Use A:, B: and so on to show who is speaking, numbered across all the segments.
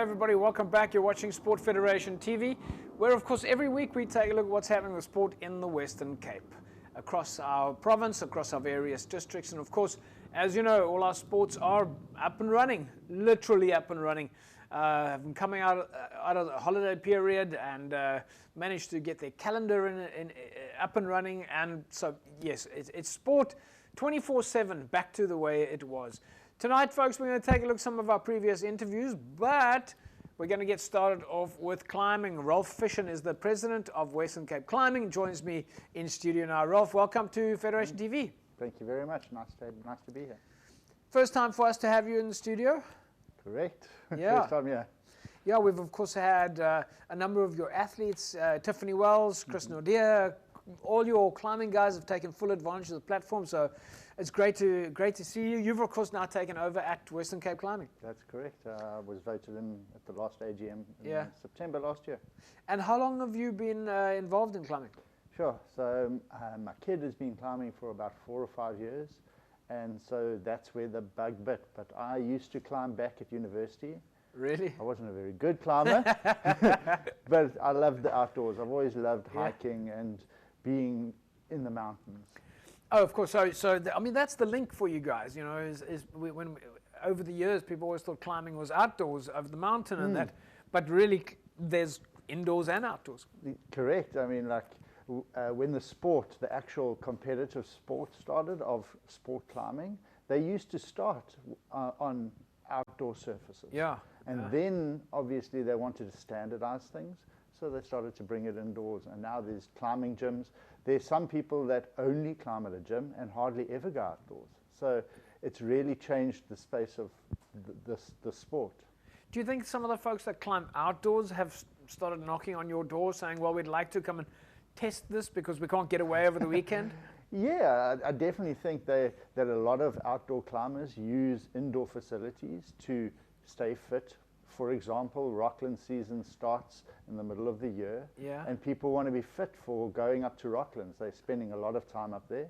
A: everybody, welcome back. You're watching Sport Federation TV, where of course every week we take a look at what's happening with sport in the Western Cape, across our province, across our various districts, and of course, as you know, all our sports are up and running, literally up and running. Have been coming out of the holiday period and managed to get their calendar up and running, and so yes, it's sport 24/7, back to the way it was. Tonight, folks, we're going to take a look at some of our previous interviews, but we're going to get started off with climbing. Rolf Fishen is the president of Western Cape Climbing, joins me in studio now. Rolf, welcome to Federation TV.
B: Thank you very much. Nice to be here.
A: First time for us to have you in the studio?
B: Correct.
A: Yeah.
B: First time, yeah.
A: Yeah, we've of course had a number of your athletes, Tiffany Wells, Chris Nordia, all your climbing guys have taken full advantage of the platform, so it's great to see you. You've of course now taken over at Western Cape Climbing.
B: That's correct. I was voted in at the last AGM in September last year.
A: And how long have you been involved in climbing?
B: Sure. So my kid has been climbing for about 4 or 5 years, and so that's where the bug bit. But I used to climb back at university. Really? I wasn't a very good climber, but I loved the outdoors. I've always loved hiking and being in the mountains. Oh,
A: of course. So I mean, that's the link for you guys. You know, when over the years people always thought climbing was outdoors over the mountain and that, but really there's indoors and outdoors.
B: Correct. I mean, like when the actual competitive sport started of sport climbing, they used to start on outdoor surfaces. Yeah. And then obviously they wanted to standardize things, so they started to bring it indoors. And now there's climbing gyms. There's some people that only climb at a gym and hardly ever go outdoors. So it's really changed the space of the sport. Do you think some of the folks that climb outdoors have started knocking on your door saying, well, we'd like to come and test this because we can't get away over the weekend? Yeah, I definitely think that a lot of outdoor climbers use indoor facilities to stay fit. For example, Rockland season starts in the middle of the year, and people want to be fit for going up to Rocklands. They're spending a lot of time up there,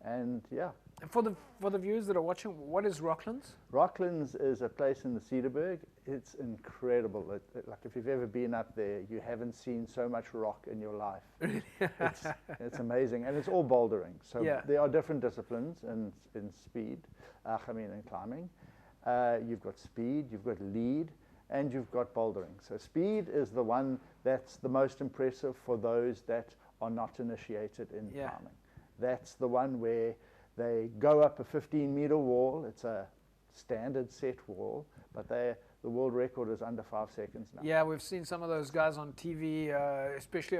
B: and yeah. And for the viewers that are watching, what is Rocklands? Rocklands is a place in the Cedarburg. It's incredible. Like if you've ever been up there, you haven't seen so much rock in your life. It's amazing, and it's all bouldering. So there are different disciplines in speed. In climbing, you've got speed, you've got lead, and you've got bouldering. So speed is the one that's the most impressive for those that are not initiated in climbing. That's the one where they go up a 15-meter wall. It's a standard set wall, but the world record is under 5 seconds now. Yeah, we've seen some of those guys on TV, especially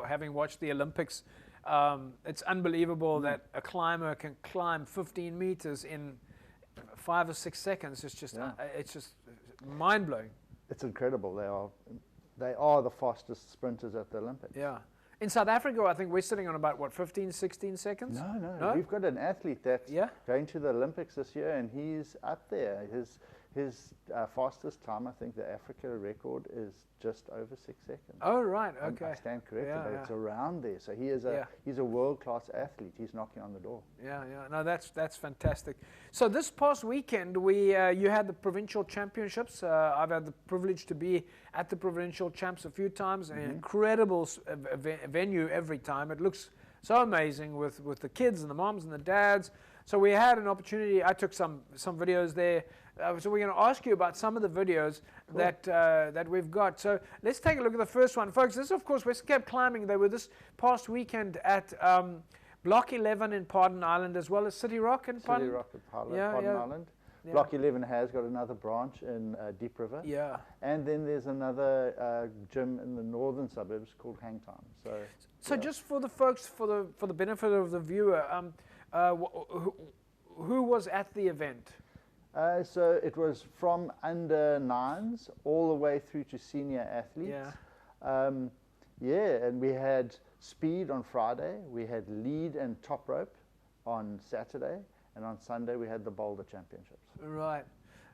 B: having watched the Olympics. It's unbelievable that a climber can climb 15 meters in 5 or 6 seconds. It's just mind-blowing. It's incredible. They are the fastest sprinters at the Olympics. Yeah. In South Africa, I think we're sitting on about, what, 15, 16 seconds? No? We've got an athlete that's going to the Olympics this year, and he's up there. His fastest time, I think the Africa record is just over 6 seconds. Oh, right, okay. I stand corrected, but it's around there. So he's a world-class athlete. He's knocking on the door. Yeah. No, that's fantastic. So this past weekend, you had the provincial championships. I've had the privilege to be at the provincial champs a few times. An incredible venue every time. It looks so amazing with the kids and the moms and the dads. So we had an opportunity. I took some videos there. So we're going to ask you about some of the videos that we've got. So let's take a look at the first one. Folks, this is, of course, Western Cape Climbing. They were this past weekend at Block 11 in Pardon Island, as well as City Rock in Pardon. City Rock in Pardon Island. Yeah. Block 11 has got another branch in Deep River. Yeah. And then there's another gym in the northern suburbs called Hang Time. So just for the folks, for the benefit of the viewer, who was at the event? So it was from under 9s all the way through to senior athletes. Yeah. And we had speed on Friday. We had lead and top rope on Saturday. And on Sunday, we had the boulder championships. Right.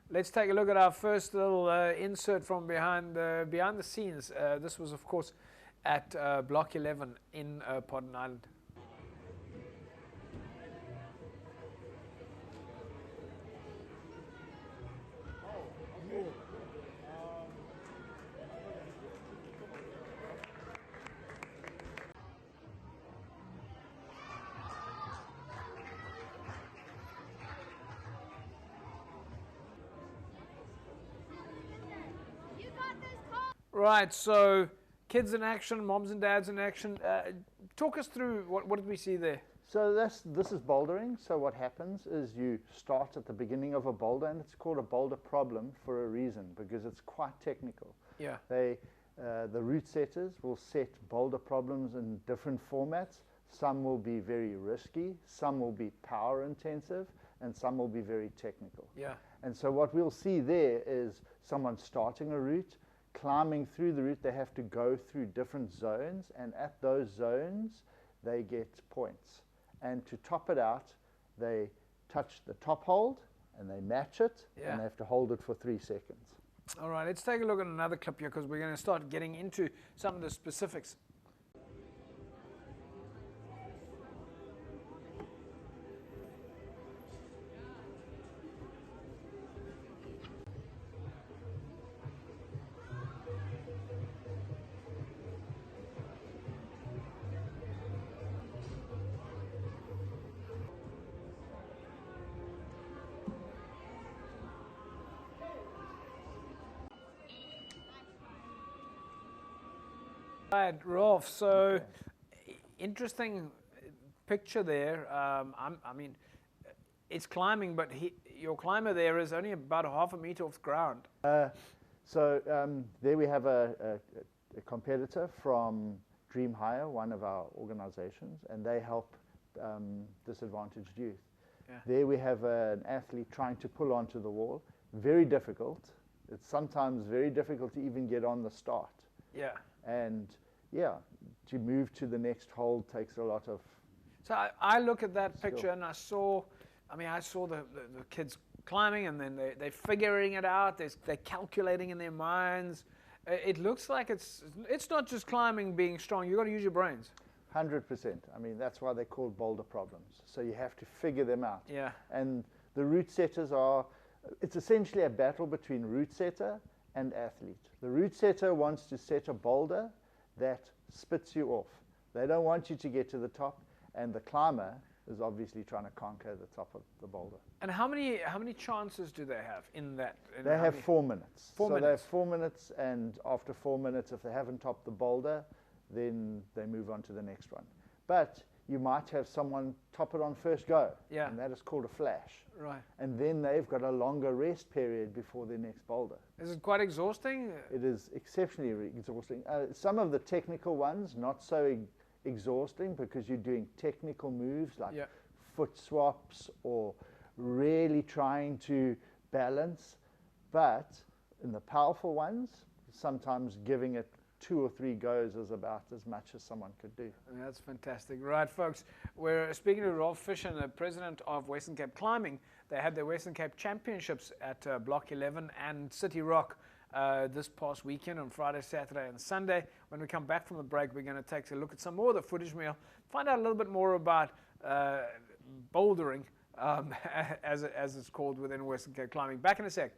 B: Let's take a look at our first little insert from behind the scenes. This was, of course, at Block 11 in Pardon Island.
A: Right, so kids in action, moms and dads in action. Talk us through what did we see there?
B: So this is bouldering. So what happens is you start at the beginning of a boulder, and it's called a boulder problem for a reason, because it's quite technical.
A: Yeah.
B: The route setters will set boulder problems in different formats. Some will be very risky, some will be power intensive, and some will be very technical.
A: Yeah.
B: And so what we'll see there is someone starting a route, climbing through the route. They have to go through different zones, and at those zones they get points. And to top it out, they touch the top hold and they match it, and they have to hold it for 3 seconds.
A: All right, let's take a look at another clip here, because we're going to start getting into some of the specifics. Right, Rolf, so interesting picture there. I mean, it's climbing, but your climber there is only about 1/2 meter off the ground.
B: There we have a competitor from Dream Higher, one of our organizations, and they help disadvantaged youth.
A: Yeah.
B: There we have an athlete trying to pull onto the wall. Very difficult. It's sometimes very difficult to even get on the start.
A: Yeah.
B: And yeah, to move to the next hold takes a lot of.
A: So I look at that picture and I saw the kids climbing, and then they're figuring it out. They're calculating in their minds. It looks like it's not just climbing, being strong. You've got to use your brains.
B: 100%. I mean, that's why they're called boulder problems. So you have to figure them out.
A: Yeah.
B: And the route setters it's essentially a battle between route setter and athlete. The route setter wants to set a boulder that spits you off. They don't want you to get to the top, and the climber is obviously trying to conquer the top of the boulder.
A: And how many chances do they have in that?
B: They have 4 minutes.
A: 4 minutes.
B: So they have 4 minutes, and after 4 minutes, if they haven't topped the boulder, then they move on to the next one. But you might have someone top it on first go, and that is called a flash.
A: Right.
B: And then they've got a longer rest period before their next boulder.
A: Is it quite exhausting?
B: It is exceptionally exhausting. Some of the technical ones, not so exhausting, because you're doing technical moves like foot swaps or really trying to balance. But in the powerful ones, sometimes giving it 2 or 3 goes is about as much as someone could do.
A: That's fantastic. Right, folks, we're speaking to Rolf Fisher, the president of Western Cape Climbing. They had their Western Cape Championships at Block 11 and City Rock this past weekend on Friday, Saturday, and Sunday. When we come back from the break, we're going to take a look at some more of the footage. We'll find out a little bit more about bouldering, as it's called within Western Cape Climbing. Back in a sec.